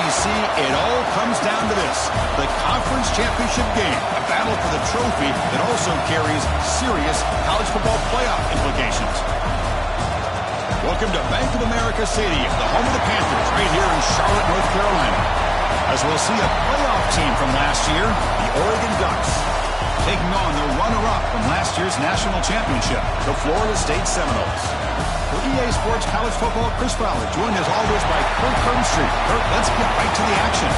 ACC, it all comes down to this. The conference championship game, a battle for the trophy that also carries serious college football playoff implications. Welcome to Bank of America Stadium, the home of the Panthers, right here in Charlotte, North Carolina. As we'll see a playoff team from last year, the Oregon Ducks, taking on the runner-up from last year's national championship, the Florida State Seminoles. For EA Sports College Football, Chris Fowler, joined as always by Kirk Herbstreit. Kirk, let's get right to the action.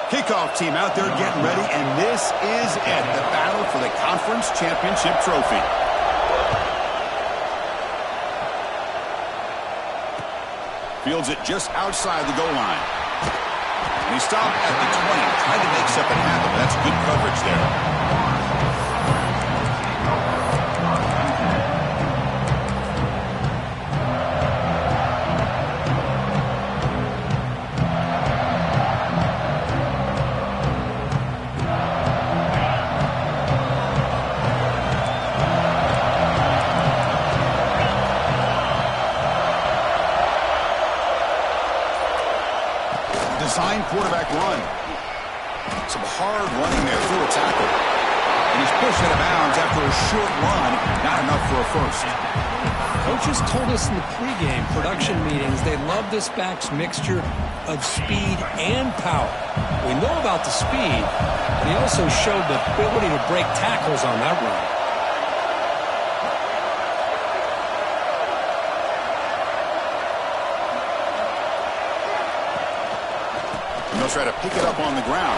Kickoff team out there getting ready, and this is it, the battle for the conference championship trophy. Fields it just outside the goal line. And he stopped at the 20, trying to make something happen. That's good coverage there. Design quarterback run. Some hard running there through a tackle. And he's pushed out of bounds after a short run. Not enough for a first. Coaches told us in the pregame production meetings they love this back's mixture of speed and power. We know about the speed, but he also showed the ability to break tackles on that run. He'll try to pick it up on the ground.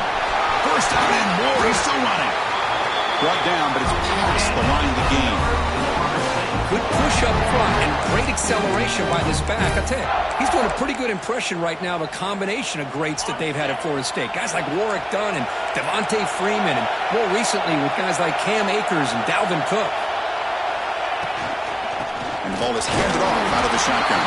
First down and more. He's still running. Brought down, but it's past the line of the game. Good push up front and great acceleration by this back. I tell you, he's doing a pretty good impression right now of a combination of greats that they've had at Florida State. Guys like Warrick Dunn and Devontae Freeman, and more recently with guys like Cam Akers and Dalvin Cook. And the ball is handed off out of the shotgun.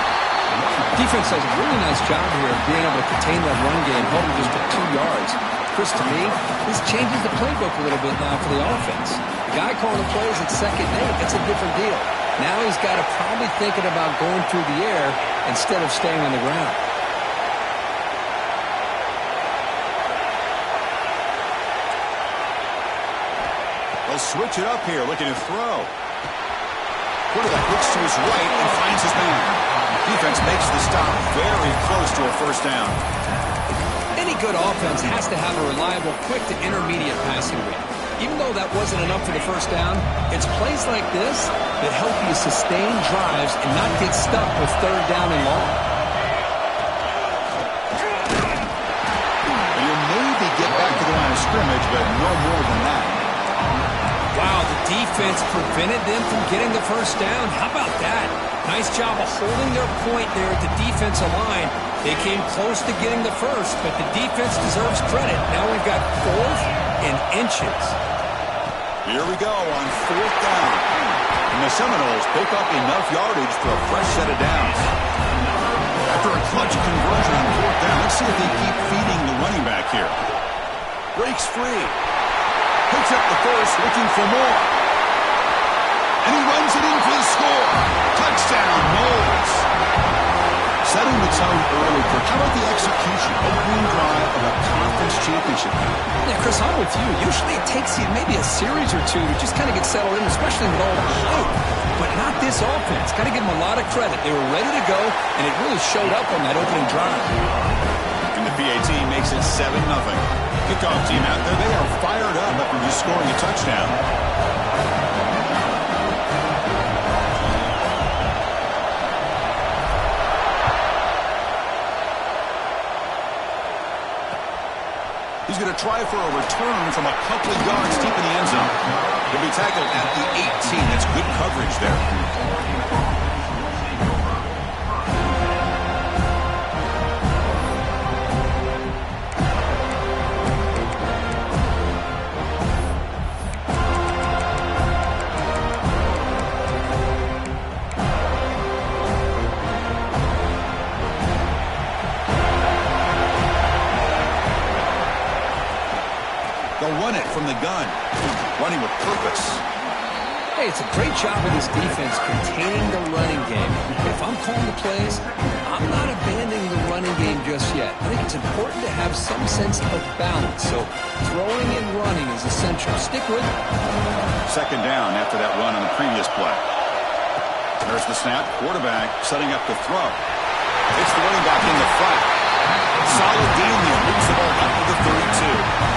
Defense does a really nice job here of being able to contain that run game, holding just to 2 yards. Chris, to me, this changes the playbook a little bit now for the offense. The guy calling the plays at 2nd and 8, that's a different deal. Now he's got to probably thinking about going through the air instead of staying on the ground. They'll switch it up here, looking to throw. Quarterback looks to his right and finds his man. Defense makes the stop very close to a first down. Any good offense has to have a reliable, quick to intermediate passing rate. Even though that wasn't enough for the first down, it's plays like this that help you sustain drives and not get stuck with 3rd down and long. You'll maybe get back to the line of scrimmage, but no more than that. Wow, the defense prevented them from getting the first down. How about that? Nice job of holding their point there at the defensive line. They came close to getting the first, but the defense deserves credit. Now we've got 4th and inches. Here we go on 4th down. And the Seminoles pick up enough yardage for a fresh set of downs. After a clutch conversion on 4th down, let's see if they keep feeding the running back here. Breaks free. Picks up the first, looking for more. And he runs it in for the score. Touchdown, Noles. Setting the tone early. How about the execution? Opening drive of a conference championship game. Yeah, Chris, I'm with you. Usually it takes you maybe a series or two to just kind of get settled in, especially with all the hype. But not this offense. Got to give them a lot of credit. They were ready to go, and it really showed up on that opening drive. And the PAT makes it 7-0. Kickoff team out there, they are fired up after just scoring a touchdown. He's going to try for a return from a couple of yards deep in the end zone. He'll be tackled at the 18. That's good coverage there. They'll run it from the gun. Running with purpose. Hey, it's a great job of this defense containing the running game. If I'm calling the plays, I'm not abandoning the running game just yet. I think it's important to have some sense of balance. So throwing and running is essential. Stick with it. Second down after that run on the previous play. There's the snap. Quarterback setting up the throw. It's the running back in the flat. Solid game there. Moves the ball up to the 32.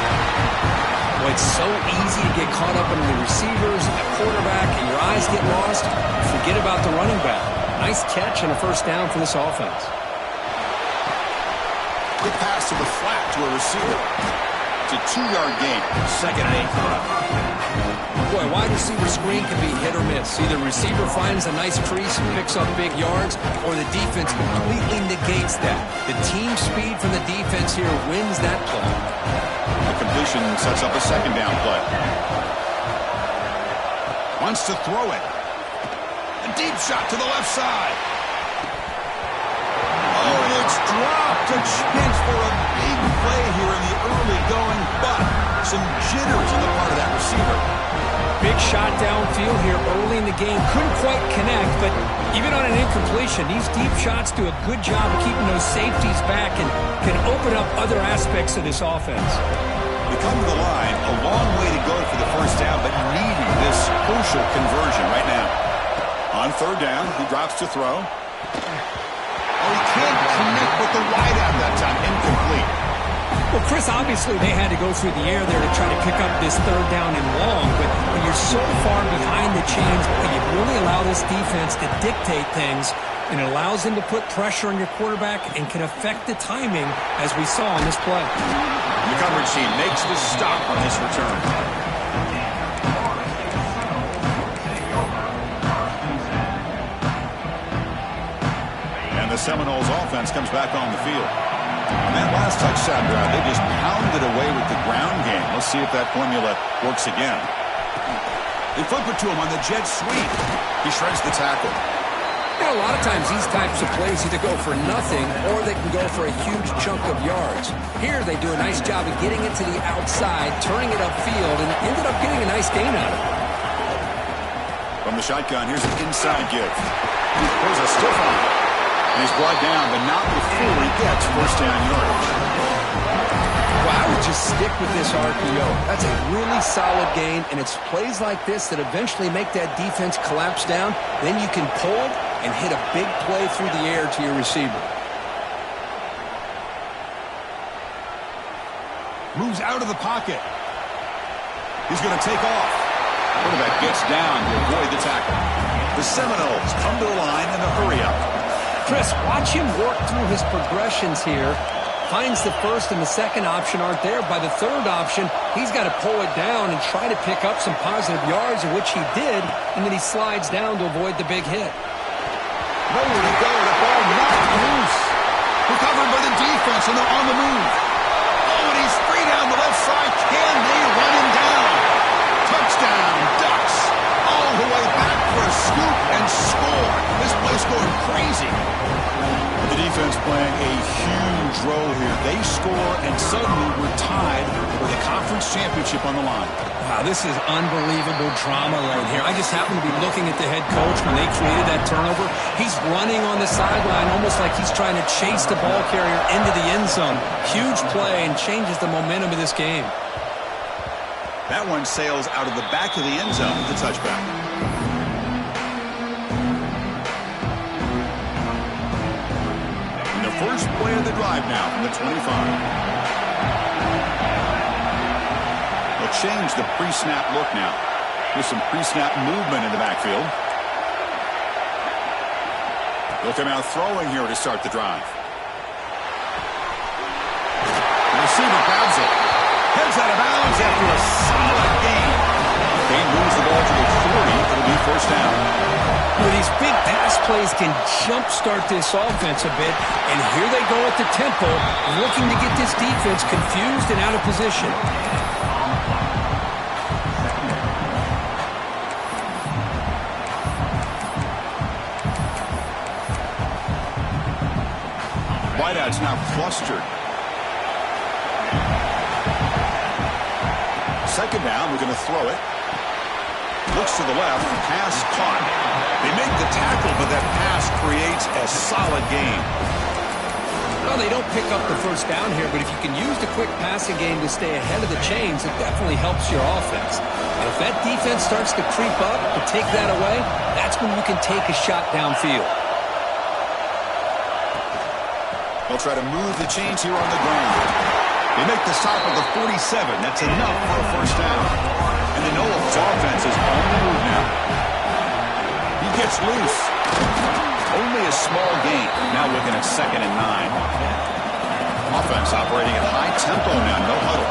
Well, it's so easy to get caught up in the receivers and the quarterback, and your eyes get lost. Forget about the running back. Nice catch and a first down for this offense. Good pass to the flat to a receiver. It's a 2-yard gain. Second and 8. Boy, wide receiver screen can be hit or miss. Either receiver finds a nice crease and picks up big yards, or the defense completely negates that. The team speed from the defense here wins that play. The completion sets up a second down play. Wants to throw it. A deep shot to the left side. Oh, and it's dropped. A chance for a big play here in the early going, but some jitters on the part of that receiver. Big shot downfield here early in the game. Couldn't quite connect, but even on an incompletion, these deep shots do a good job of keeping those safeties back and can open up other aspects of this offense. They come to the line, a long way to go for the first down, but needing this crucial conversion right now. On third down, he drops to throw. Oh, he can't connect with the wideout that time. Incomplete. Well, Chris, obviously they had to go through the air there to try to pick up this third down and long, but when you're so far behind the chains, you really allow this defense to dictate things, and it allows them to put pressure on your quarterback and can affect the timing, as we saw on this play. The coverage team makes the stop on this return. And the Seminoles offense comes back on the field. On that last touchdown drive, they just pounded away with the ground game. Let's see if that formula works again. They flip it to him on the jet sweep. He shreds the tackle. Yeah, a lot of times these types of plays either go for nothing or they can go for a huge chunk of yards. Here they do a nice job of getting it to the outside, turning it upfield, and ended up getting a nice gain out of it. From the shotgun, here's an inside give. There's a stiff on it. And he's brought down, but not before he gets first down yardage. Well, I would just stick with this RPO. That's a really solid gain, and it's plays like this that eventually make that defense collapse down. Then you can pull and hit a big play through the air to your receiver. Moves out of the pocket. He's going to take off. Quarterback gets down to avoid the tackle. The Seminoles come to the line in a hurry-up. Chris, watch him work through his progressions here. Finds the first and the second option aren't there. By the third option, he's got to pull it down and try to pick up some positive yards, of which he did, and then he slides down to avoid the big hit. Nowhere to go. The ball knocked loose. Recovered by the defense, and they're on the move. Oh, and he's free down the left side. Can they run him down? Touchdown, Ducks. All the way back for a scoop and score. This place going crazy. The defense playing a huge role here. They score, and suddenly we're tied with a conference championship on the line. Wow, this is unbelievable drama right here. I just happen to be looking at the head coach when they created that turnover. He's running on the sideline almost like he's trying to chase the ball carrier into the end zone. Huge play and changes the momentum of this game. That one sails out of the back of the end zone with the touchback. And the first play of the drive now from the 25. They'll change the pre-snap look now. With some pre-snap movement in the backfield. They'll come out throwing here to start the drive. The receiver grabs it. Heads out of bounds after a solid gain. Gain moves the ball to the 40. It'll be first down. Well, these big pass plays can jumpstart this offense a bit, and here they go at the tempo, looking to get this defense confused and out of position. Wideout's now clustered. Second down, we're going to throw it. Looks to the left, pass caught. They make the tackle, but that pass creates a solid gain. Well, they don't pick up the first down here, but if you can use the quick passing game to stay ahead of the chains, it definitely helps your offense. And if that defense starts to creep up to take that away, that's when you can take a shot downfield. They'll try to move the chains here on the ground. They make the stop at the 47. That's enough for a first down. And the Noles offense is on the move now. He gets loose. Only a small gain. Now looking at 2nd and 9. Offense operating at high tempo now. No huddle.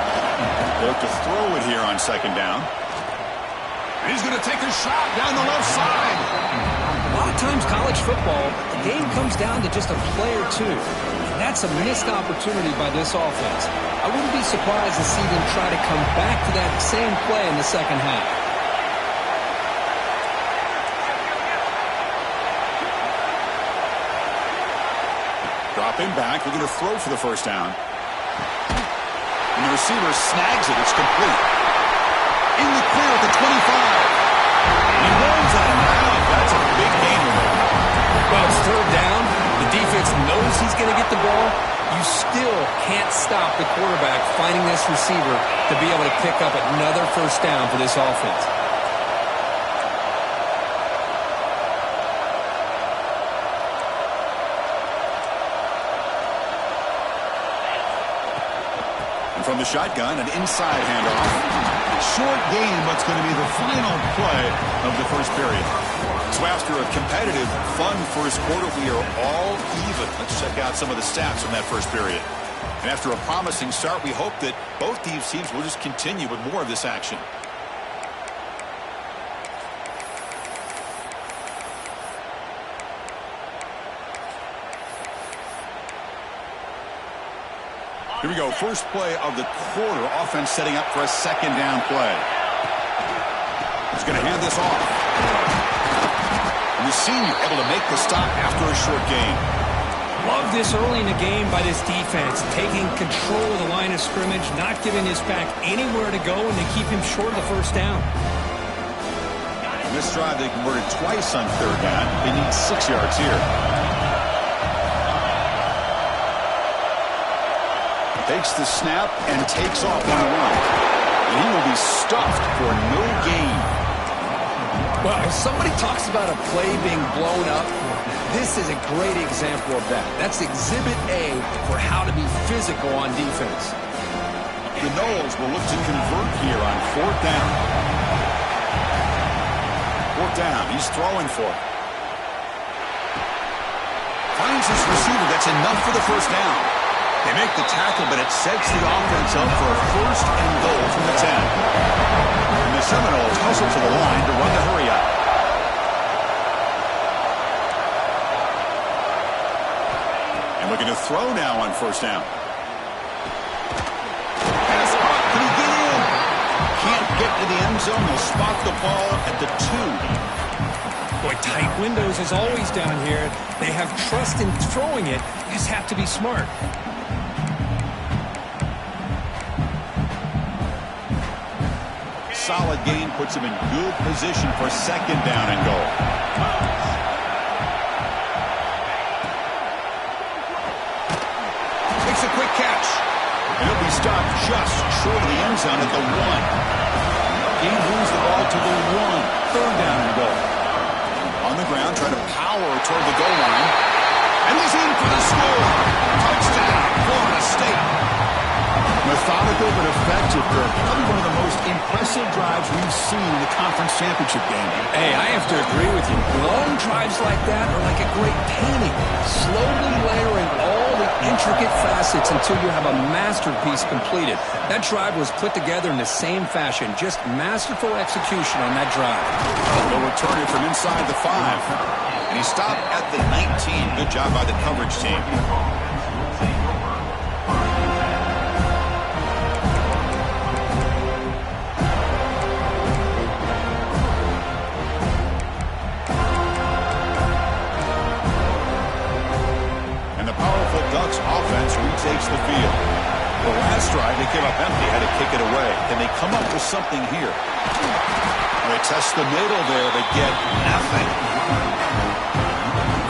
They look to throw it here on 2nd down. And he's going to take a shot down the left side. A lot of times college football, the game comes down to just a play or two. And that's a missed opportunity by this offense. I wouldn't be surprised to see them try to come back to that same play in the second half. Dropping back, we're going to throw for the first down. And the receiver snags it. It's complete. In the clear at the 25. He runs out of bounds. That's a big gain. Well, it's third down. The defense knows he's going to get the ball. You still can't stop the quarterback finding this receiver to be able to pick up another first down for this offense. And from the shotgun, an inside handoff. Short gain, what's going to be the final play of the first period. So after a competitive, fun first quarter, we are all even. Let's check out some of the stats from that first period. And after a promising start, we hope that both these teams will just continue with more of this action. Here we go, first play of the quarter. Offense setting up for a second down play. He's going to hand this off. And the senior able to make the stop after a short gain. Love this early in the game by this defense, taking control of the line of scrimmage, not giving his back anywhere to go, and they keep him short of the first down. On this drive, they converted twice on third down. They need 6 yards here. Takes the snap and takes off on the run. And he will be stuffed for no gain. Well, if somebody talks about a play being blown up, this is a great example of that. That's Exhibit A for how to be physical on defense. The Noles will look to convert here on fourth down. Fourth down, he's throwing for it. Finds his receiver, that's enough for the first down. They make the tackle, but it sets the offense up for a first and goal from the 10. And the Seminoles hustle to the line to run the hurry up. And looking to throw now on first down. Pass caught. Can he get in? Can't get to the end zone. They'll spot the ball at the 2. Boy, tight windows is always down here. They have trust in throwing it. You just have to be smart. Solid gain puts him in good position for second down and goal. Makes a quick catch. And he'll be stopped just short of the end zone at the 1. He moves the ball to the 1. Third down and goal. On the ground, trying to power toward the goal line. And he's in for the score. Touchdown, Florida State. Methodical but effective. Probably one of the most impressive drives we've seen in the conference championship game. Hey, I have to agree with you. Long drives like that are like a great painting, slowly layering all the intricate facets until you have a masterpiece completed. That drive was put together in the same fashion, just masterful execution on that drive. They'll return it from inside the 5. And he stopped at the 19. Good job by the coverage team. Ducks offense retakes the field. The last drive, they came up empty, had to kick it away. Can they come up with something here? They test the middle there, but get nothing.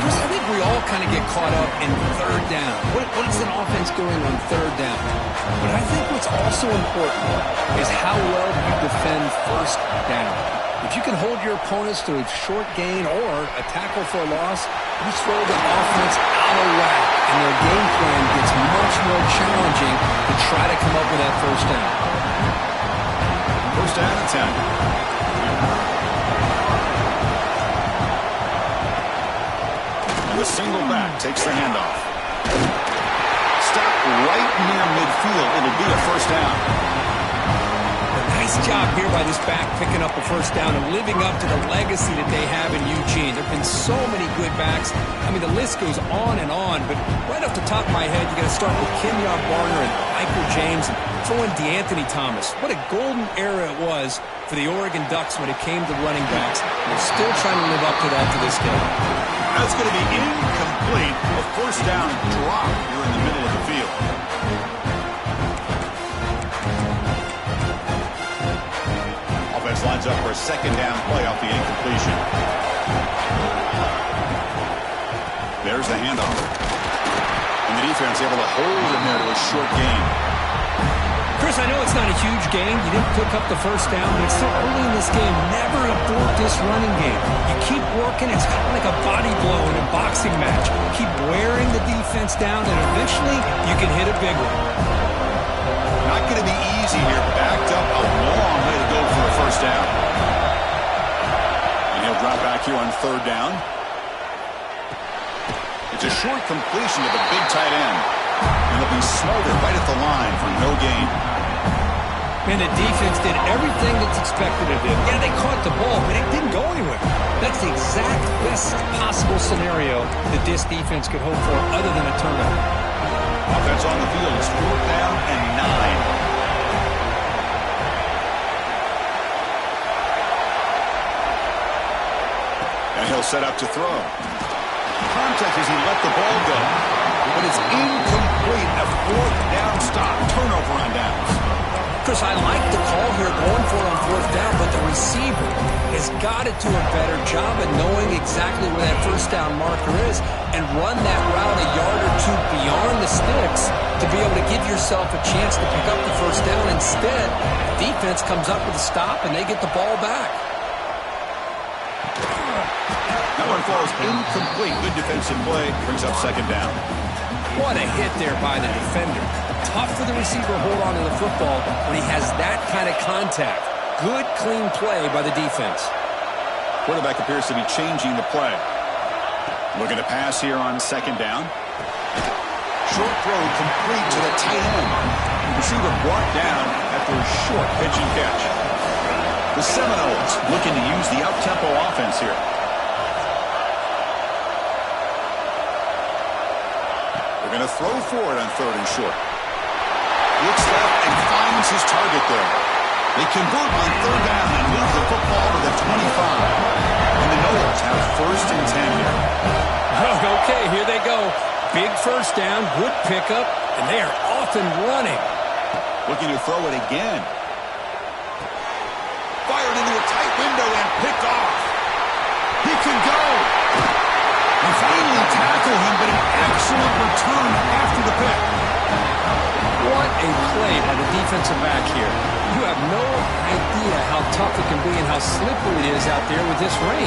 Chris, I think we all kind of get caught up in third down. What is an offense doing on third down? But I think what's also important is how well you defend first down. If you can hold your opponents to a short gain or a tackle for a loss, you throw the offense out of whack, and their game plan gets much more challenging to try to come up with that first down. First down and 10. And the single back takes the handoff. Stop right near midfield. It'll be a first down. Nice job here by this back picking up a first down and living up to the legacy that they have in Eugene. There have been so many good backs. I mean, the list goes on, but right off the top of my head, you got to start with Kenyon Barner and Michael James and throw in DeAnthony Thomas. What a golden era it was for the Oregon Ducks when it came to running backs. They're still trying to live up to that to this day. That's going to be incomplete. A first down drop here in the middle of the field. Lines up for a second down play off the incompletion. There's the handoff. And the defense able to hold him there to a short gain. Chris, I know it's not a huge gain. You didn't pick up the first down, but it's still early in this game. Never abort this running game. You keep working. It's kind of like a body blow in a boxing match. Keep wearing the defense down, and eventually you can hit a big one. Not going to be easy here. Backed up a long way to go for a first down. And he'll drop back here on third down. It's a short completion to the big tight end. And it'll be smothered right at the line for no gain. And the defense did everything that's expected of them. Yeah, they caught the ball, but it didn't go anywhere. That's the exact best possible scenario that this defense could hope for other than a turnover. Offense on the field is 4th down and 9. And he'll set up to throw. Contact as he let the ball go. But it's incomplete. A 4th down stop. Turnover on downs. Chris, I like the call here going for it on 4th down, but the receiver has got to do a better job of knowing exactly where that first down marker is and run that route a yard or two beyond the sticks to be able to give yourself a chance to pick up the first down. Instead, the defense comes up with a stop and they get the ball back. That one falls incomplete. Good defensive play. Brings up second down. What a hit there by the defender. Tough for the receiver to hold on to the football when he has that kind of contact. Good, clean play by the defense. Quarterback appears to be changing the play. Looking to pass here on second down. Short throw complete to the tight end. Receiver brought down after a short pitch and catch. The Seminoles looking to use the up-tempo offense here. They're going to throw forward on third and short. Looks left and finds his target there. They convert on third down and move the football to the 25. And the Noles have 1st and 10 here. Okay, here they go. Big first down, good pickup, and they are off and running. Looking to throw it again. Fired into a tight window and picked off. He can go. They finally tackle him, but an excellent return after the pick. What a play by the defensive back here. You have no idea how tough it can be and how slippery it is out there with this rain.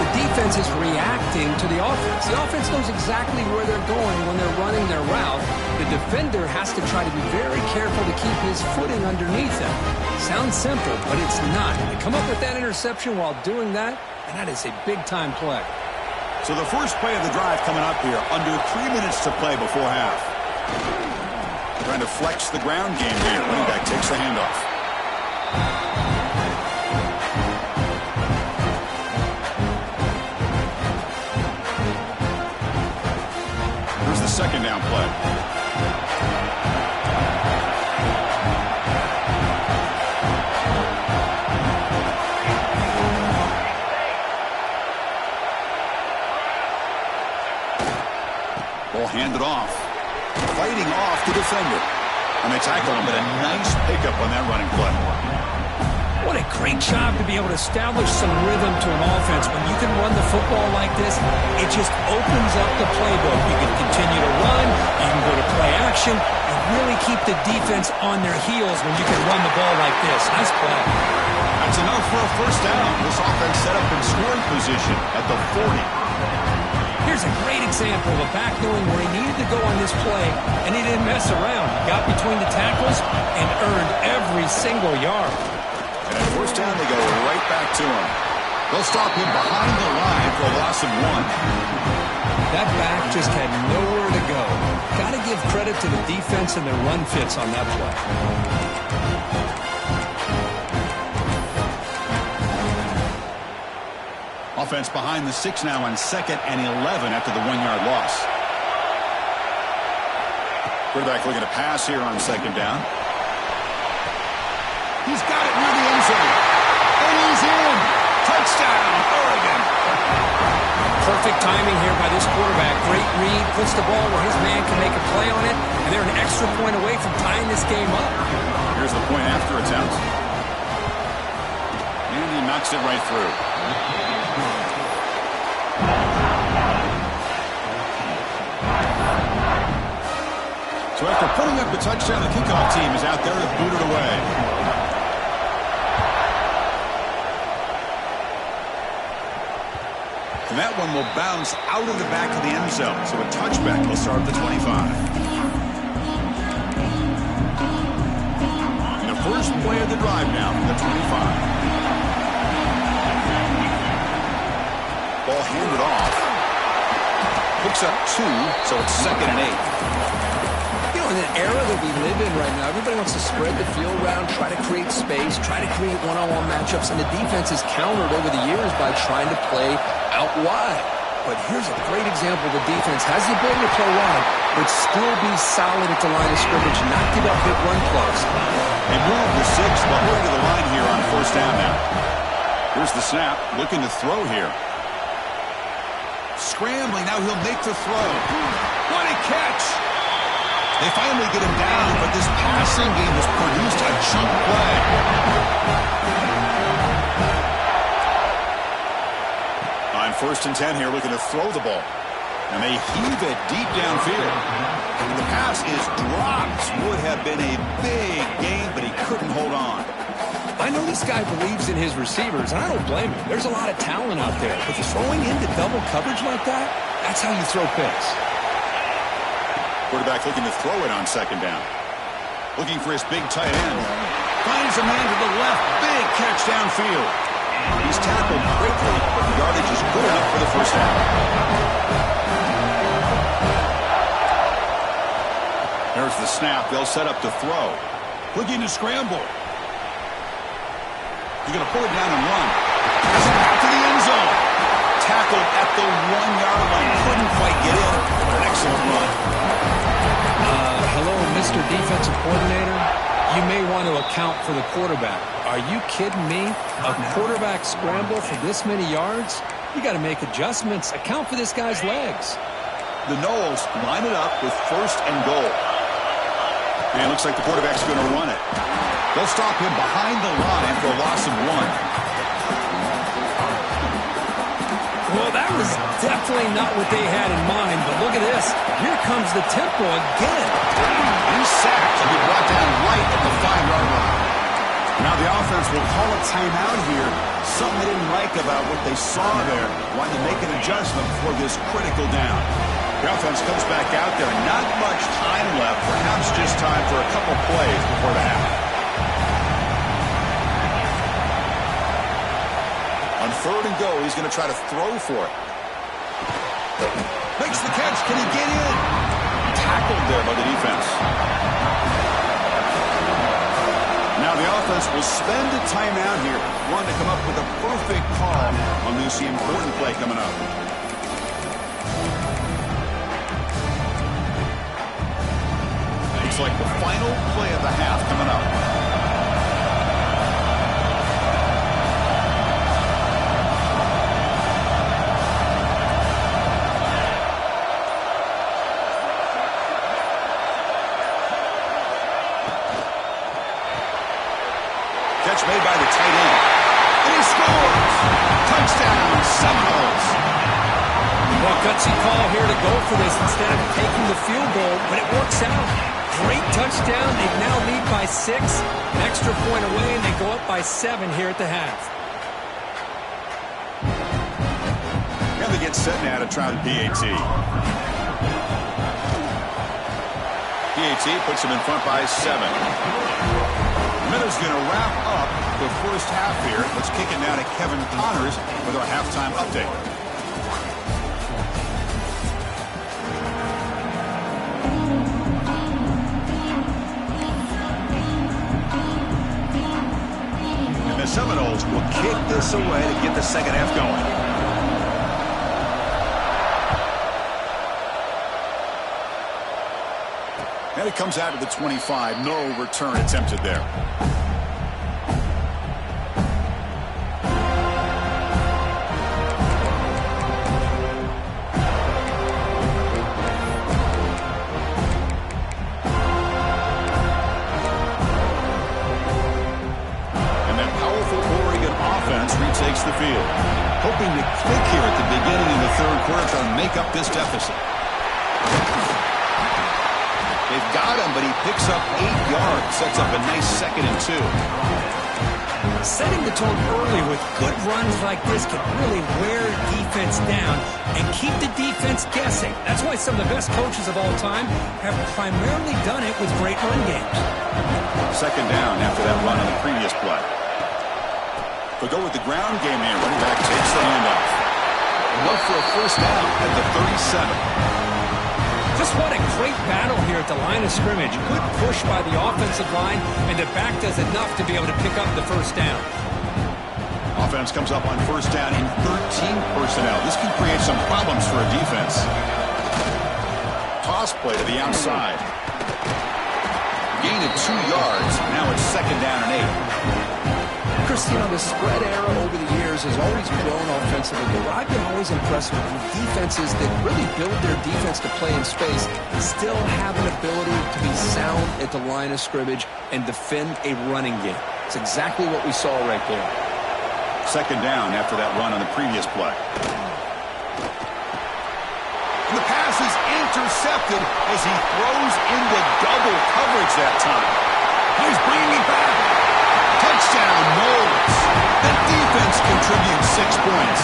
The defense is reacting to the offense. The offense knows exactly where they're going when they're running their route. The defender has to try to be very careful to keep his footing underneath them. Sounds simple, but it's not. They come up with that interception while doing that, and that is a big-time play. So the first play of the drive coming up here, under 3 minutes to play before half. Trying to flex the ground game here. Running back takes the handoff. Here's the second down play. Ball handed off. Fighting off the defender. And they tackle him, but a nice pickup on that running play. What a great job to be able to establish some rhythm to an offense. When you can run the football like this, it just opens up the playbook. You can continue to run, you can go to play action, and really keep the defense on their heels when you can run the ball like this. Nice play. That's enough for a first down. This offense set up in scoring position at the 40. Here's a great example of a back knowing where he needed to go on this play, and he didn't mess around. He got between the tackles and earned every single yard. And at first down, they go right back to him. They'll stop him behind the line for a loss of 1. That back just had nowhere to go. Got to give credit to the defense and their run fits on that play. Offense behind the 6 now on 2nd and 11 after the 1-yard loss. Quarterback looking to pass here on 2nd down. He's got it near the end zone. And he's in. Touchdown, Oregon. Perfect timing here by this quarterback. Great read, puts the ball where his man can make a play on it, and they're an extra point away from tying this game up. Here's the point after attempt. And he knocks it right through. So after putting up the touchdown, the kickoff team is out there to boot it away. And that one will bounce out of the back of the end zone. So a touchback will start at the 25. And the first play of the drive now from the 25. Ball handed off. Picks up 2, so it's 2nd and 8. You know, in an era that we live in right now, everybody wants to spread the field around, try to create space, try to create one-on-one matchups, and the defense has countered over the years by trying to play out wide. But here's a great example. The defense has the ability to play wide, but still be solid at the line of scrimmage, not give up big run plays. They move the 6, but we're to the line here on first down now. Here's the snap, looking to throw here. Scrambling, now he'll make the throw. What a catch! They finally get him down, but this passing game has produced a chunk play. On 1st and 10 here, looking to throw the ball. And they heave it deep downfield. And the pass is dropped. Would have been a big game, but he couldn't hold on. I know this guy believes in his receivers, and I don't blame him. There's a lot of talent out there. But throwing into double coverage like that, that's how you throw picks. Quarterback looking to throw it on 2nd down. Looking for his big tight end. Finds a man to the left. Big catch downfield. He's tackled quickly, but the yardage is good enough for the first down. There's the snap. They'll set up to throw. Looking to scramble. He's going to pull it down and run. Has it back to the end zone. Tackled at the 1-yard line. Couldn't quite get in, but an excellent run. Hello, Mr. Defensive Coordinator. You may want to account for the quarterback. Are you kidding me? A quarterback scramble for this many yards? You got to make adjustments. Account for this guy's legs. The Noles line it up with 1st and goal. And it looks like the quarterback's going to run it. They'll stop him behind the line for a loss of 1. Well, that was definitely not what they had in mind, but look at this. Here comes the tempo again. He's sacked to be brought down right at the 5-yard line. Now the offense will call a timeout here. Something they didn't like about what they saw there. Wanted to make an adjustment for this critical down. The offense comes back out there. Not much time left. Perhaps just time for a couple plays before the half. On 3rd and go, he's going to try to throw for it. Makes the catch. Can he get in? tackled there by the defense. Now the offense will spend a timeout here. Wanting to come up with a perfect call on this important play coming up. Looks like the final play of the half coming up. Catch made by the tight end. And he scores! Touchdown, Seminoles! Well, gutsy call here to go for this instead of taking the field goal, but it works out. Great touchdown. They now lead by 6. An extra point away, and they go up by 7 here at the half. And they get set now to try the PAT. PAT puts them in front by 7. Miller's going to wrap up the first half here. Let's kick it now to Kevin Connors with our halftime update. And the Seminoles will kick this away to get the second half going. And it comes out to the 25. No return attempted there. And that powerful Oregon offense retakes the field. Hoping to click here at the beginning of the third quarter to make up this deficit. They've got him, but he picks up 8 yards. Sets up a nice 2nd and 2. Setting the tone early with good runs like this can really wear defense down and keep the defense guessing. That's why some of the best coaches of all time have primarily done it with great run games. 2nd down after that run on the previous play. They'll go with the ground game here. Running back takes the handoff. Look for a first down at the 37. Just what a great battle here at the line of scrimmage. Good push by the offensive line, and the back does enough to be able to pick up the first down. Offense comes up on first down in 13 personnel. This can create some problems for a defense. Toss play to the outside. Gain of 2 yards. Now it's 2nd down and 8. Chris, you know, the spread era over the years has always grown offensively, but what I've been always impressed with defenses that really build their defense to play in space still have an ability to be sound at the line of scrimmage and defend a running game. It's exactly what we saw right there. 2nd down after that run on the previous play. And the pass is intercepted as he throws into double coverage that time. He's bringing it back. Touchdown, Noles. The defense contributes 6 points.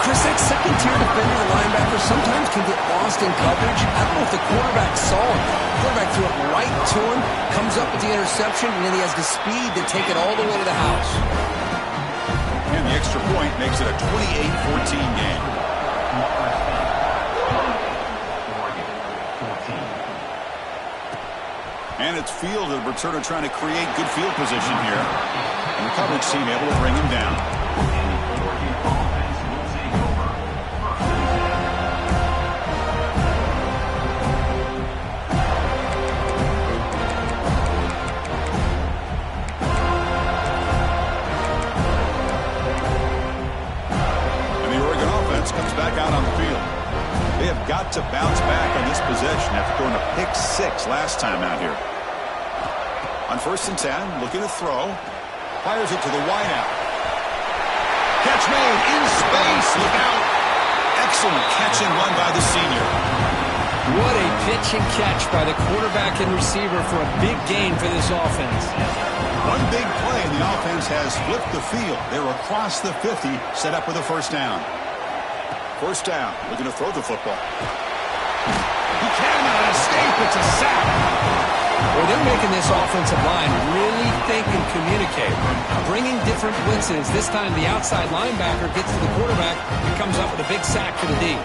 Chris, that second-tier defender, the linebacker, sometimes can get lost in coverage. I don't know if the quarterback saw him. The quarterback threw it right to him, comes up with the interception, and then he has the speed to take it all the way to the house. And the extra point makes it a 28-14 game. And it's field of the returner trying to create good field position here. And the coverage team able to bring him down. And the Oregon offense comes back out on the field. They have got to bounce back on this possession after throwing a pick 6 last time out here. On 1st and 10, looking to throw. Fires it to the wideout. Catch made in space. Look out. Excellent catch and run by the senior. What a pitch and catch by the quarterback and receiver for a big gain for this offense. One big play, and the offense has flipped the field. They're across the 50, set up with a first down. First down, looking to throw the football. He cannot escape. It's a sack. Well, they're making this offensive line really think and communicate. Bringing different blitzes. This time the outside linebacker gets to the quarterback and comes up with a big sack for the D.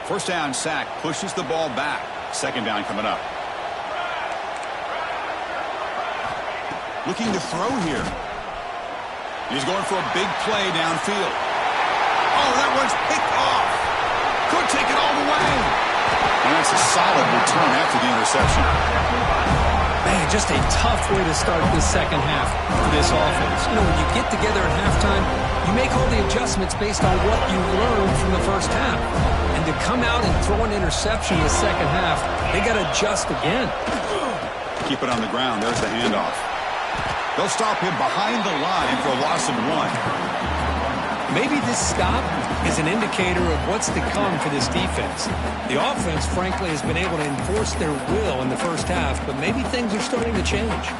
First down sack pushes the ball back. Second down coming up. Looking to throw here. He's going for a big play downfield. Oh, that one's picked off. Could take it all the way. And that's a solid return after the interception. Man, just a tough way to start this second half for this offense. You know, when you get together at halftime, you make all the adjustments based on what you learned from the first half. And to come out and throw an interception in the second half, they got to adjust again. Keep it on the ground. There's the handoff. They'll stop him behind the line for a loss of 1. Maybe this stop is an indicator of what's to come for this defense. The offense, frankly, has been able to enforce their will in the first half, but maybe things are starting to change.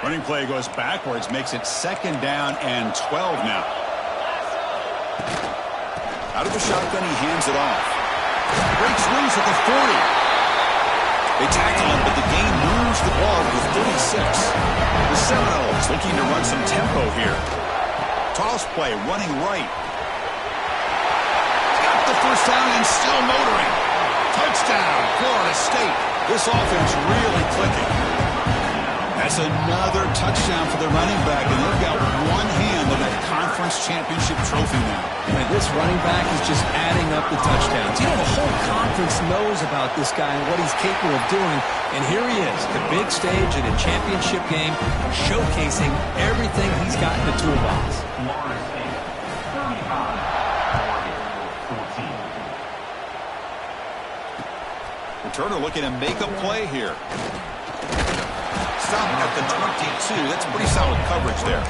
Running play goes backwards, makes it second down and 12 now. Out of the shotgun, he hands it off. Breaks loose at the 40. They tackle him, but the game moves the ball to the 36. The Seminoles looking to run some tempo here. Toss play, running right. Got the first down and still motoring. Touchdown, Florida State. This offense really clicking. That's another touchdown for the running back, and they've got one hand on that conference championship trophy now. And this running back is just adding up the touchdowns. You know, the whole conference knows about this guy and what he's capable of doing. And here he is, the big stage in a championship game, showcasing everything he's got in the toolbox. Returner looking to make a play here. Stop at the 22. That's pretty solid coverage there.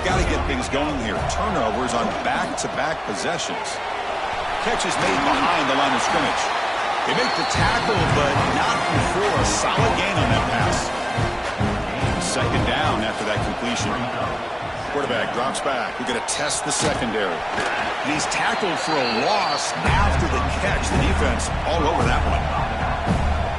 Got to get things going here. Turnovers on back-to-back possessions. Catches made behind the line of scrimmage. They make the tackle, but not before a solid gain on that pass. Second down after that completion. Quarterback drops back. We're going to test the secondary. And he's tackled for a loss after the catch. The defense all over that one.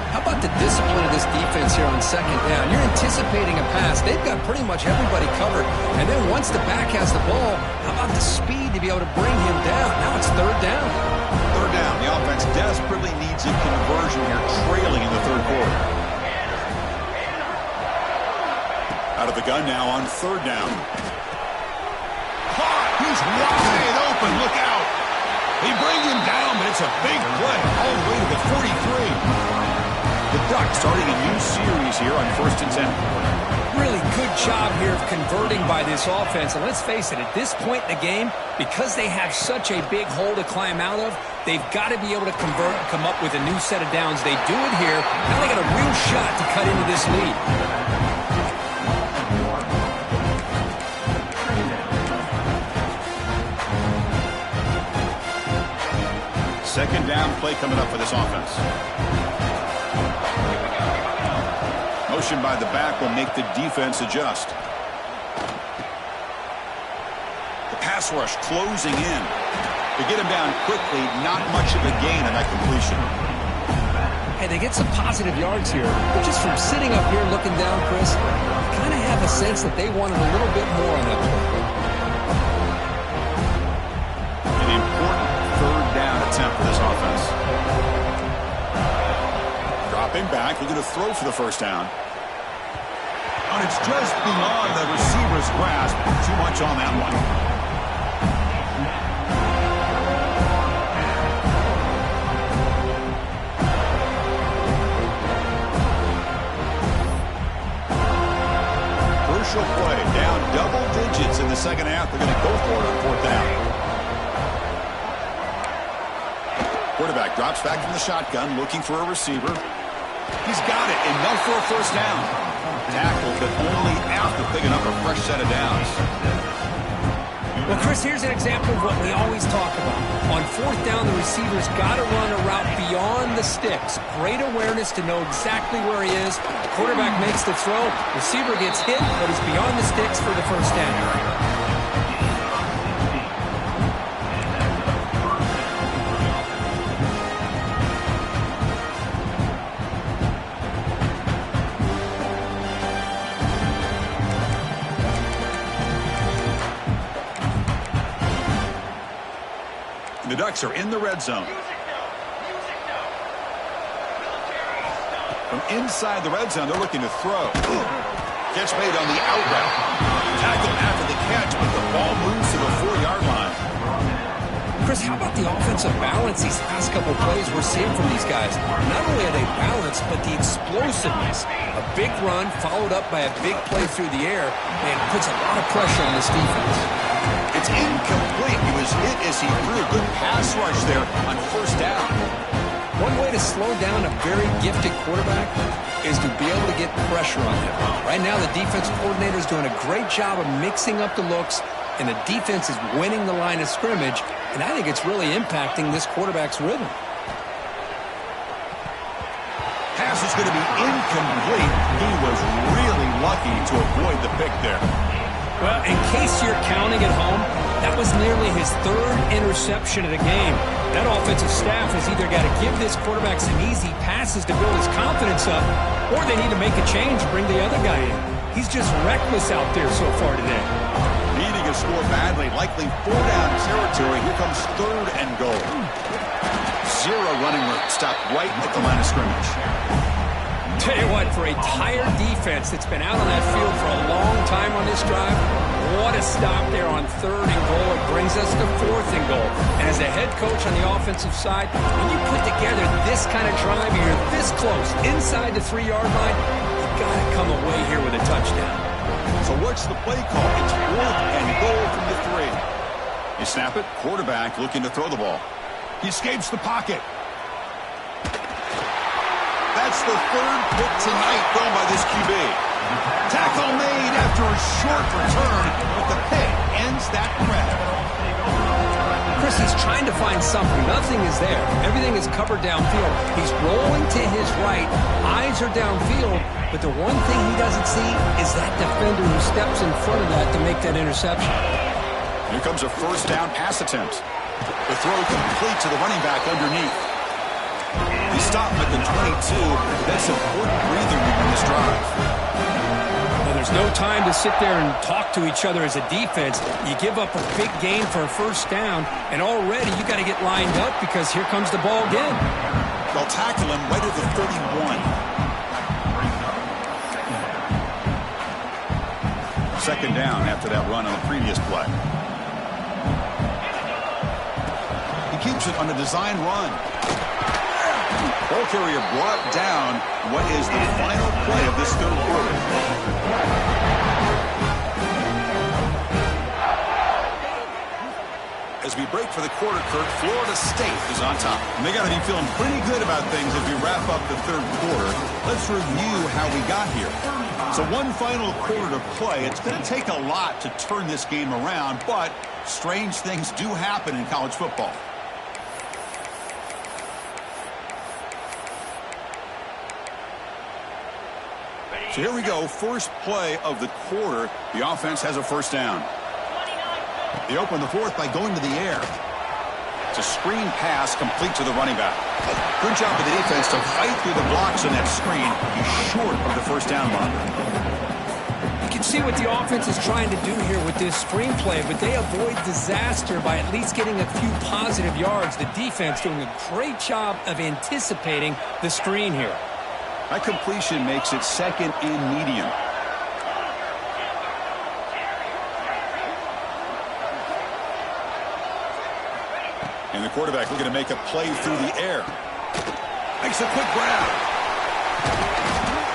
How about the discipline of this defense here on second down? You're anticipating a pass. They've got pretty much everybody covered. And then once the back has the ball, how about the speed to be able to bring him down? Now it's third down. Third down. The offense desperately needs a conversion here, trailing in the third quarter. Out of the gun now on third down. Caught. He's wide open. Look out. They bring him down, but it's a big play all the way to the 43. The Ducks starting a new series here on 1st and 10. Really good job here of converting by this offense. And let's face it, at this point in the game, because they have such a big hole to climb out of, they've got to be able to convert and come up with a new set of downs. They do it here. Now they got a real shot to cut into this lead. Second down play coming up for this offense. Motion by the back will make the defense adjust. The pass rush closing in. To get him down quickly, not much of a gain on that completion. Hey, they get some positive yards here, but just from sitting up here looking down, Chris, you kind of have a sense that they wanted a little bit more on that play. An important third down attempt for this offense. Dropping back, looking to throw for the first down. And it's just beyond the receiver's grasp. Too much on that one. Crucial play. Down double digits in the second half. They're going to go for it on fourth down. Quarterback drops back from the shotgun, looking for a receiver. He's got it. Enough for a first down. Tackle, but only after picking up a fresh set of downs. Well, Chris, here's an example of what we always talk about. On fourth down, the receiver's got to run a route beyond the sticks. Great awareness to know exactly where he is. Quarterback makes the throw. Receiver gets hit, but he's beyond the sticks for the first down. The Ducks are in the red zone. From inside the red zone, they're looking to throw. Catch made on the out route. Tackle after the catch, but the ball moves to the 4-yard line. Chris, how about the offensive balance these past couple plays we're seeing from these guys? Not only are they balanced, but the explosiveness. A big run followed up by a big play through the air, and it puts a lot of pressure on this defense. It's incomplete. He was hit as he threw a good pass rush there on first down. One way to slow down a very gifted quarterback is to be able to get pressure on him. Right now, the defensive coordinator is doing a great job of mixing up the looks, and the defense is winning the line of scrimmage, and I think it's really impacting this quarterback's rhythm. Pass is going to be incomplete. He was really lucky to avoid the pick there. Well, in case you're counting at home, that was nearly his third interception of the game. That offensive staff has either got to give this quarterback some easy passes to build his confidence up, or they need to make a change and bring the other guy in. He's just reckless out there so far today. Needing a score badly, likely 4-down territory. Here comes third and goal. Zero running room, stopped right at the line of scrimmage. Tell you what, for a tired defense that's been out on that field for a long time on this drive, what a stop there on third and goal. It brings us to fourth and goal. And as a head coach on the offensive side, when you put together this kind of drive, you're this close, inside the 3-yard line, you've got to come away here with a touchdown. So what's the play call? It's fourth and goal from the 3. You snap it, quarterback looking to throw the ball. He escapes the pocket. That's the third pick tonight thrown by this QB. Tackle made after a short return, but the pick ends that threat. Chris, he's trying to find something. Nothing is there. Everything is covered downfield. He's rolling to his right. Eyes are downfield, but the one thing he doesn't see is that defender who steps in front of that to make that interception. Here comes a first down pass attempt. The throw complete to the running back underneath. He stopped at the 22. That's important breather in this drive. Well, there's no time to sit there and talk to each other as a defense. You give up a big gain for a first down, and already you got to get lined up because here comes the ball again. They'll tackle him right at the 31. Second down after that run on the previous play. He keeps it on a design run. Ball carrier brought down. What is the final play of this third quarter? As we break for the quarter, Kirk, Florida State is on top. And they got to be feeling pretty good about things as we wrap up the third quarter. Let's review how we got here. So one final quarter to play. It's going to take a lot to turn this game around, but strange things do happen in college football. So here we go, first play of the quarter. The offense has a first down. They open the fourth by going to the air. It's a screen pass complete to the running back. Good job of the defense to fight through the blocks on that screen. He's short of the first down mark. You can see what the offense is trying to do here with this screen play, but they avoid disaster by at least getting a few positive yards. The defense doing a great job of anticipating the screen here. That completion makes it second and medium. And the quarterback looking to make a play through the air. Makes a quick grab.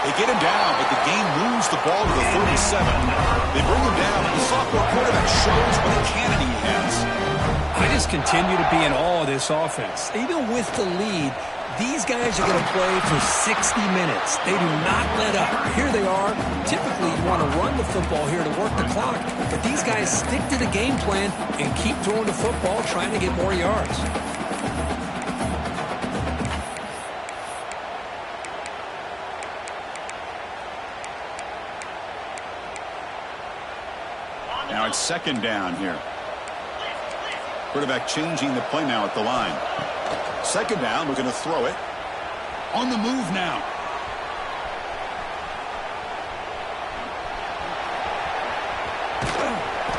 They get him down, but the game moves the ball to the 37. They bring him down, but the sophomore quarterback shows what a cannon he has. I just continue to be in awe of this offense. Even with the lead, these guys are going to play for 60 minutes. They do not let up. Here they are. Typically, you want to run the football here to work the clock, but these guys stick to the game plan and keep throwing the football, trying to get more yards. Now it's second down here. Quarterback changing the play now at the line. Second down, we're going to throw it. On the move now.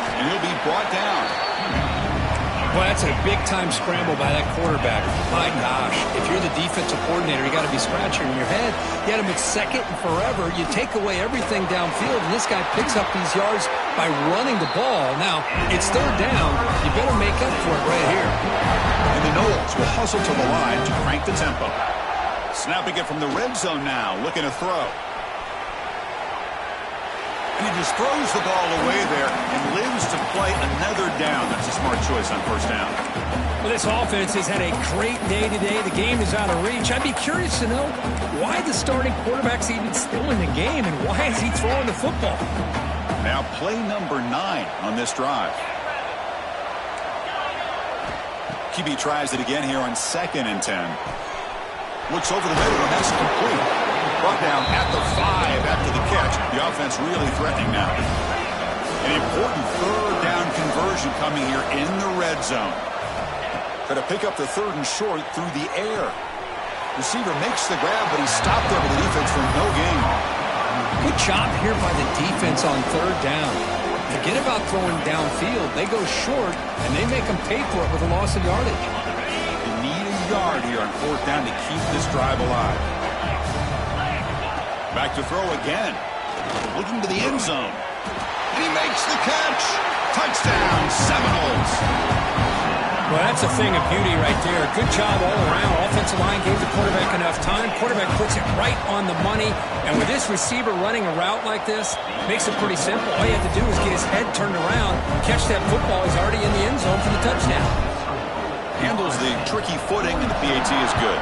And he'll be brought down. Well, that's a big-time scramble by that quarterback. My gosh, if you're the defensive coordinator, you got to be scratching your head. You had him at second and forever. You take away everything downfield, and this guy picks up these yards by running the ball. Now, it's third down. You better make up for it right here. And the Noles will hustle to the line to crank the tempo. Snapping it from the red zone now, looking to throw. And he just throws the ball away there and lives to play another down. That's a smart choice on first down. Well, this offense has had a great day today. The game is out of reach. I'd be curious to know why the starting quarterback's even still in the game and why is he throwing the football? Now play number 9 on this drive. QB tries it again here on 2nd and 10. Looks over the middle, and that's complete. Brought down at the 5 after the catch. The offense really threatening now. An important third down conversion coming here in the red zone. Got to pick up the 3rd and short through the air. Receiver makes the grab, but he's stopped there with the defense for no gain. Good job here by the defense on third down. Forget about throwing downfield. They go short, and they make them pay for it with a loss of yardage. You need a yard here on 4th down to keep this drive alive. Back to throw again. Looking to the end zone. And he makes the catch. Touchdown, Seminoles. Well, that's a thing of beauty right there. Good job all around. Offensive line gave the quarterback enough time. Quarterback puts it right on the money. And with this receiver running a route like this, makes it pretty simple. All you have to do is get his head turned around, catch that football. He's already in the end zone for the touchdown. Handles the tricky footing, and the PAT is good.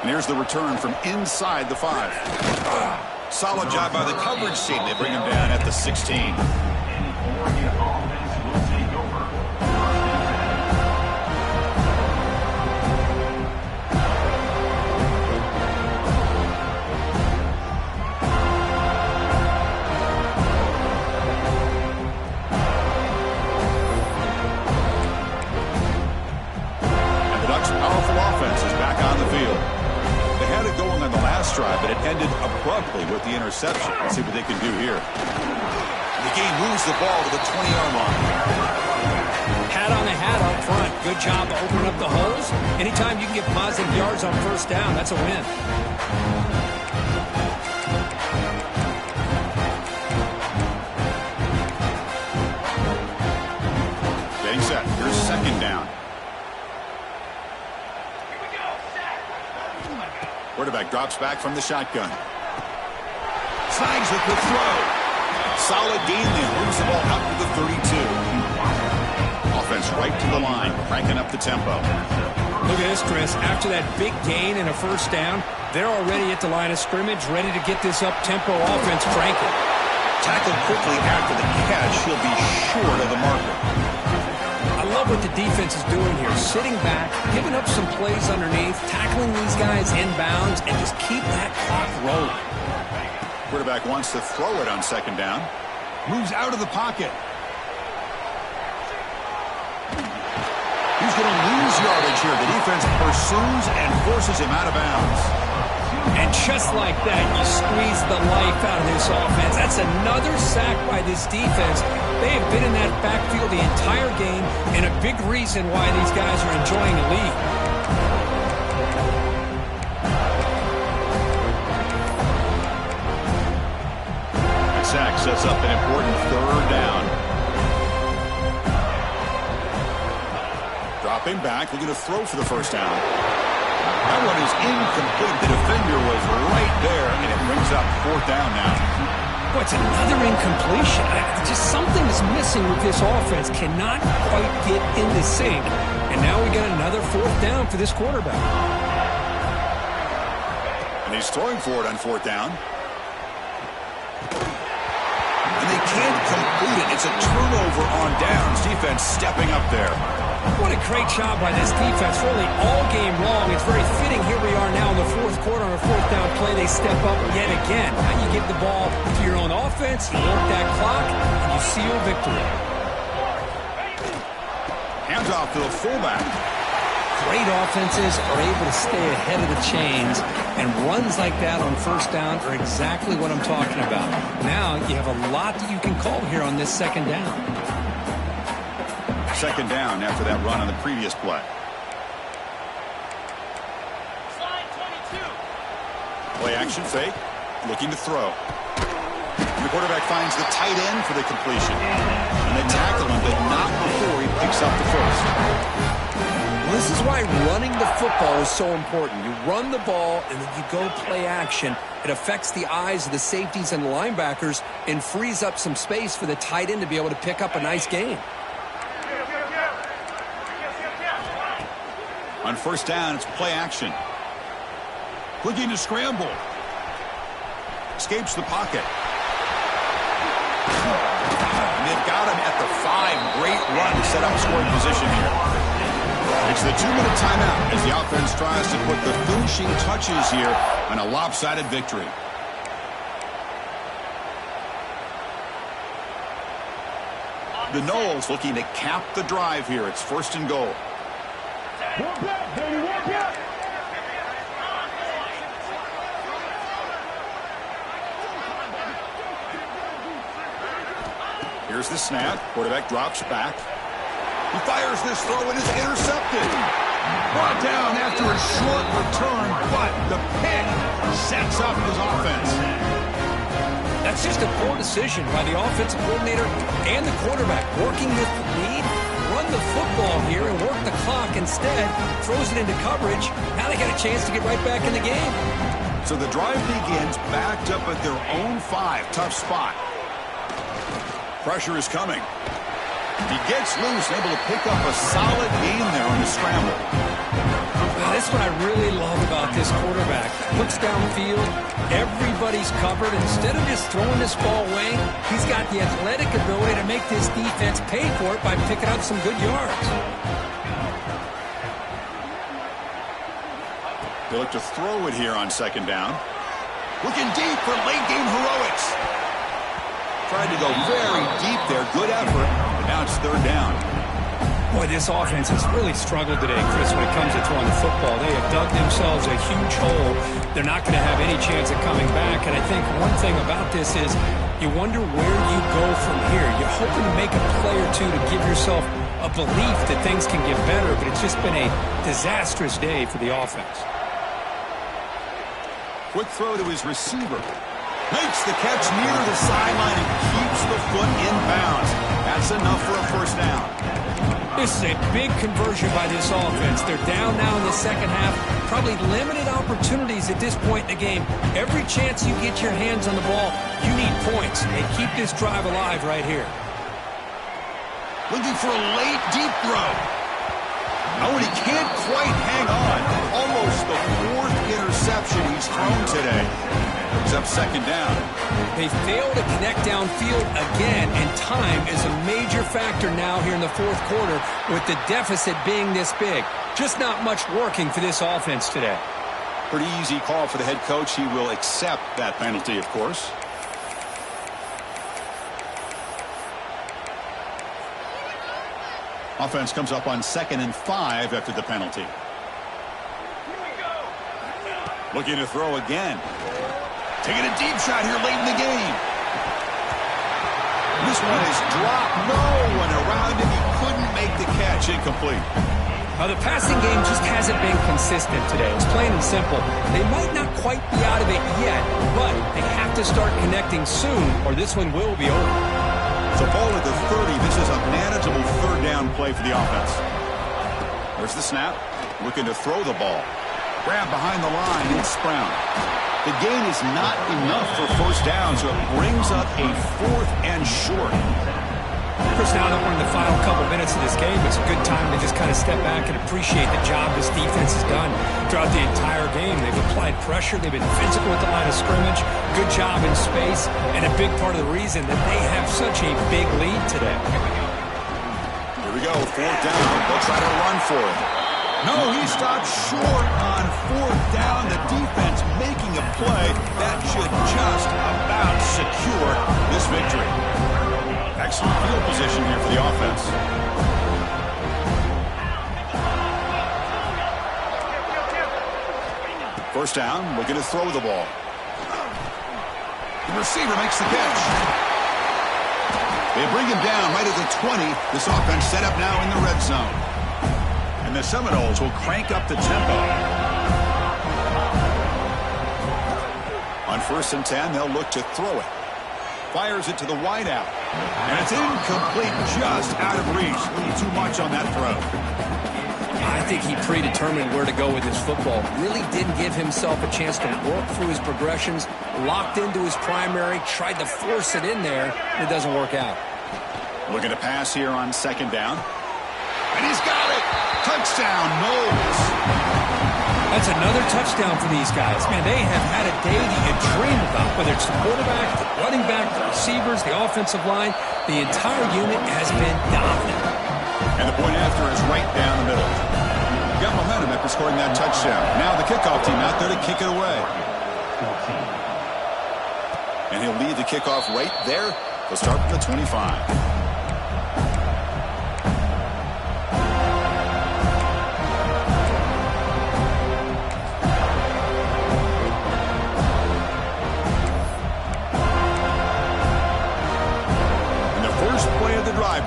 And here's the return from inside the 5. Solid job by the coverage team. They bring him down at the 16. And the Ducks' powerful offense is back on the field. Had it going on the last drive, but it ended abruptly with the interception. Let's see what they can do here. The game moves the ball to the 20-yard line. Hat on the hat up front. Good job of opening up the holes. Anytime you can get positive yards on first down, that's a win. Getting set. Here's second down. Quarterback drops back from the shotgun. Snags with the throw. Solid gain there. Moves the ball up to the 32. Offense right to the line, cranking up the tempo. Look at this, Chris. After that big gain and a first down, they're already at the line of scrimmage, ready to get this up-tempo offense cranking. Tackled quickly after the catch. He'll be short of the marker. I love what the defense is doing here. Sitting back, giving up some plays underneath, tackling these guys inbounds, and just keep that clock rolling. Quarterback wants to throw it on second down. Moves out of the pocket. He's going to lose yardage here. The defense pursues and forces him out of bounds. And just like that, you squeeze the life out of this offense. That's another sack by this defense. They have been in that backfield the entire game, and a big reason why these guys are enjoying the lead. The sack sets up an important third down. Dropping back, looking to throw for the first down. That one is incomplete. The defender was right there, and it brings up fourth down now. Boy, it's another incompletion. Just something is missing with this offense. Cannot quite get into sync. And now we got another fourth down for this quarterback. And he's throwing for it on fourth down. And they can't complete it. It's a turnover on downs. Defense stepping up there. What a great job by this defense, really all game long. It's very fitting. Here we are now in the fourth quarter on a fourth down play. They step up yet again. Now you give the ball to your own offense, you work that clock, and you seal victory. Hands off to the fullback. Great offenses are able to stay ahead of the chains, and runs like that on first down are exactly what I'm talking about. Now you have a lot that you can call here on this second down. Second down after that run on the previous play. Play action fake, looking to throw. And the quarterback finds the tight end for the completion. And they tackle him, but not before he picks up the first. Well, this is why running the football is so important. You run the ball, and then you go play action. It affects the eyes of the safeties and the linebackers and frees up some space for the tight end to be able to pick up a nice gain. On first down, it's play action. Looking to scramble. Escapes the pocket. And they've got him at the 5. Great run to set up scoring position here. It's the 2-minute timeout as the offense tries to put the finishing touches here on a lopsided victory. The Noles looking to cap the drive here. It's first and goal. Here's the snap. Quarterback drops back. He fires this throw and is intercepted. Brought down after a short return, but the pick sets up his offense. That's just a poor decision by the offensive coordinator and the quarterback. Working with the lead, run the football here and work the clock instead. Throws it into coverage. Now they got a chance to get right back in the game. So the drive begins backed up at their own 5. Tough spot. Pressure is coming. He gets loose, able to pick up a solid gain there on the scramble. Well, that's what I really love about this quarterback. Looks downfield, everybody's covered. Instead of just throwing this ball away, he's got the athletic ability to make this defense pay for it by picking up some good yards. They look to throw it here on second down. Looking deep for late game heroics. Tried to go very deep there. Good effort. But now it's third down. Boy, this offense has really struggled today, Chris, when it comes to throwing the football. They have dug themselves a huge hole. They're not going to have any chance of coming back. And I think one thing about this is you wonder where you go from here. You're hoping to make a play or two to give yourself a belief that things can get better. But it's just been a disastrous day for the offense. Quick throw to his receiver. Makes the catch near the sideline and keeps the foot in bounds. That's enough for a first down. This is a big conversion by this offense. They're down now in the second half. Probably limited opportunities at this point in the game. Every chance you get your hands on the ball, you need points. And keep this drive alive right here. Looking for a late deep throw. Oh, and he can't quite hang on. Almost the 4th interception he's thrown today. Brings up second down. They fail to connect downfield again, and time is a major factor now here in the fourth quarter with the deficit being this big. Just not much working for this offense today. Pretty easy call for the head coach. He will accept that penalty, of course. Offense comes up on 2nd and 5 after the penalty. Looking to throw again. Taking a deep shot here late in the game. This one is dropped. No one around him. He couldn't make the catch. Incomplete. The passing game just hasn't been consistent today. It's plain and simple. They might not quite be out of it yet, but they have to start connecting soon or this one will be over. So ball at the 30. This is a manageable third down play for the offense. There's the snap. Looking to throw the ball. Grab behind the line, it's Brown. The gain is not enough for first down, so it brings up a 4th and short. Chris, now that we're in the final couple minutes of this game, it's a good time to just kind of step back and appreciate the job this defense has done throughout the entire game. They've applied pressure. They've been physical at the line of scrimmage. Good job in space, and a big part of the reason that they have such a big lead today. Here we go, 4th down. They'll try to run for it. No, he stopped short on 4th down. The defense making a play that should just about secure this victory. Excellent field position here for the offense. First down, looking to throw the ball. The receiver makes the catch. They bring him down right at the 20. This offense set up now in the red zone. And the Seminoles will crank up the tempo. On 1st and 10, they'll look to throw it. Fires it to the wideout. And it's incomplete, just out of reach. A little too much on that throw. I think he predetermined where to go with his football. Really didn't give himself a chance to work through his progressions. Locked into his primary, tried to force it in there, and it doesn't work out. Looking to pass here on 2nd down. And he's got it! Touchdown, Knowles. That's another touchdown for these guys. Man, they have had a day that you dream about, whether it's the quarterback, the running back, the receivers, the offensive line. The entire unit has been dominant. And the point after is right down the middle. Got momentum after scoring that touchdown. Now the kickoff team out there to kick it away. And he'll lead the kickoff right there. They'll start from the 25.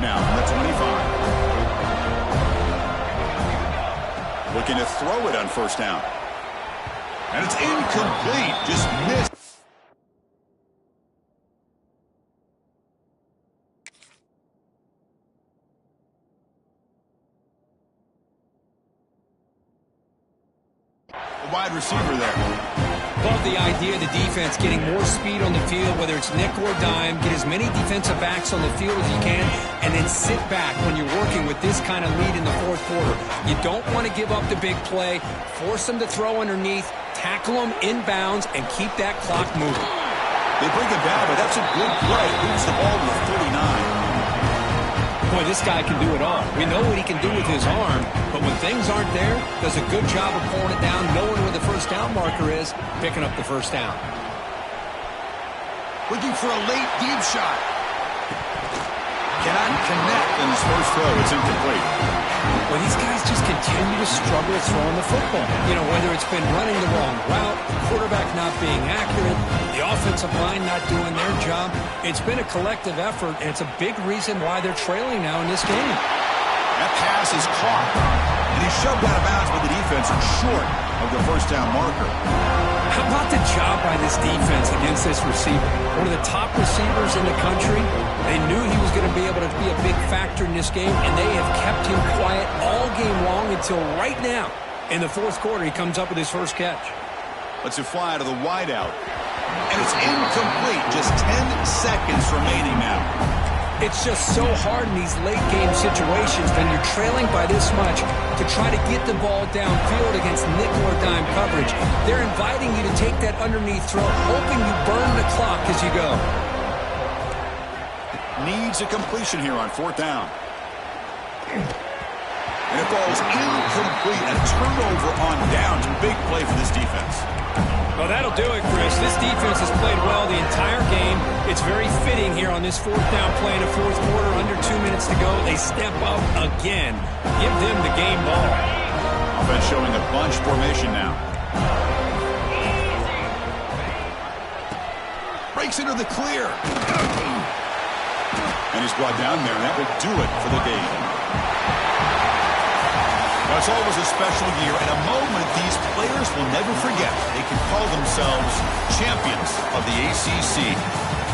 Now from the 25. Looking to throw it on 1st down. And it's incomplete. Just missed. The wide receiver there. Love the idea of the defense getting more speed on the field, whether it's nickel or dime, get as many defensive backs on the field as you can, and then sit back when you're working with this kind of lead in the 4th quarter. You don't want to give up the big play, force them to throw underneath, tackle them inbounds, and keep that clock moving. They bring it down, but that's a good play. Moves the ball to the 39. Boy, this guy can do it all. We know what he can do with his arm, but when things aren't there, does a good job of pulling it down, knowing where the 1st down marker is, picking up the 1st down. Looking for a late deep shot. Cannot connect in his first throw. It's incomplete. Well, these guys just continue to struggle throwing the football. You know, whether it's been running the wrong route, the quarterback not being accurate, the offensive line not doing their job. It's been a collective effort, and it's a big reason why they're trailing now in this game. That pass is caught, and he's shoved out of bounds by the defense and short of the 1st down marker. How about the job by this defense against this receiver? One of the top receivers in the country. They knew he was going to be able to be a big factor in this game, and they have kept him quiet all game long until right now. In the 4th quarter, he comes up with his first catch. Lets it fly to the wideout. And it's incomplete. Just 10 seconds remaining now. It's just so hard in these late-game situations when you're trailing by this much to try to get the ball downfield against nickel or dime coverage. They're inviting you to take that underneath throw, hoping you burn the clock as you go. Needs a completion here on 4th down. And it falls incomplete. A turnover on downs. Big play for this defense. Well, that'll do it, Chris. This defense has played well the entire game. It's very fitting here on this 4th down play in the 4th quarter. Under 2 minutes to go. They step up again. Give them the game ball. Offense showing a bunch formation now. Breaks into the clear. And he's brought down there, and that will do it for the day. Now, it's always a special year, and a moment these players will never forget. They can call themselves champions of the ACC.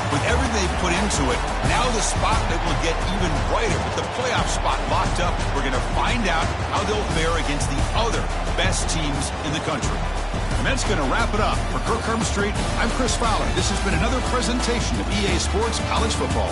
With everything they put into it, now the spotlight will get even brighter. With the playoff spot locked up, we're going to find out how they'll fare against the other best teams in the country. And that's going to wrap it up. For Kirk Herbstreit, I'm Chris Fowler. This has been another presentation of EA Sports College Football.